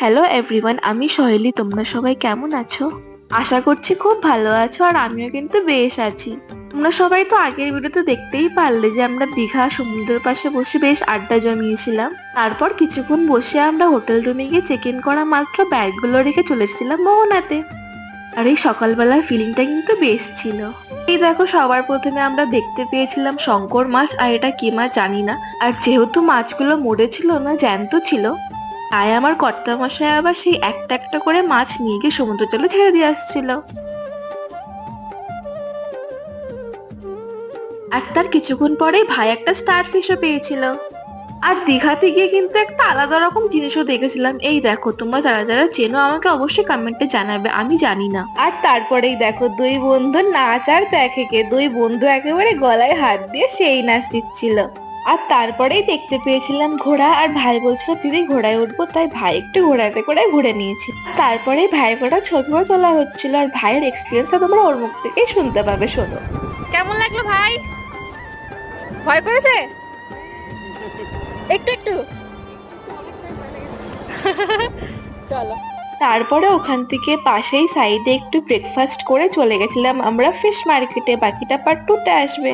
Hello everyone, আমি সহেলি। তোমরা সবাই কেমন আছো? আশা করছি খুব ভালো আছো, আর আমিও কিন্তু বেশ আছি। তোমরা সবাই তো আগের ভিডিওতে দেখতেই পারলে যে আমরা দীঘা সমুদ্রের পাশে বসে বেশ আড্ডা জমিয়েছিলাম। তারপর কিছুক্ষণ বসে আমরা হোটেল রুমে গিয়ে চেক ইন করা মাত্র ব্যাগগুলো রেখে চলে এসেছিলাম মোহনাতে। আর এই সকালবেলার ফিলিংটা কিন্তু বেশ ছিল। এই দেখো, সবার প্রথমে আমরা দেখতে পেয়েছিলাম শঙ্কর মাছ, আর এটা কি মাছ জানি না। আর যেহেতু মাছগুলো মরেছিল না, জ্যান্ত ছিল, তাই আমার কর্তামশাই আবার সেই একটা একটা করে মাছ নিয়ে গিয়ে সমুদ্র জলে ছেড়ে দিয়ে আসছিল। আর তার কিছুক্ষণ পরেই ভাই একটা স্টার ফিশও পেয়েছিল। আর দীঘাতে গিয়ে কিন্তু একটা আলাদা রকম জিনিসও দেখেছিলাম। এই দেখো, তোমরা যারা যারা চেনো আমাকে অবশ্যই কমেন্টে জানাবে, আমি জানি না। আর তারপরেই দেখো, দুই বন্ধু নাচ আর দেখে কে, দুই বন্ধু একেবারে গলায় হাত দিয়ে সেই নাচ দিচ্ছিল। আর তারপরেই দেখতে পেয়েছিলাম ঘোড়া, আর ভাই বলছিল দিদি ঘোড়ায় উঠবো, তাই ভাই একটু ঘোড়াতে করে ঘুরে নিয়েছি। তারপরে ভাই কটা ছবিও তোলা হচ্ছিল, আর ভাইয়ের এক্সপিরিয়েন্সটা তোমরা ওর মুখ থেকেই শুনতে পাবে। শোনো। কেমন লাগলো ভাই? ভয় করেছে একটু একটু? চলো। তারপরে ওখান থেকে পাশেই সাইডে একটু ব্রেকফাস্ট করে চলে গেছিলাম আমরা ফিশ মার্কেটে। বাকিটা পার্ট 2 তে আসবে।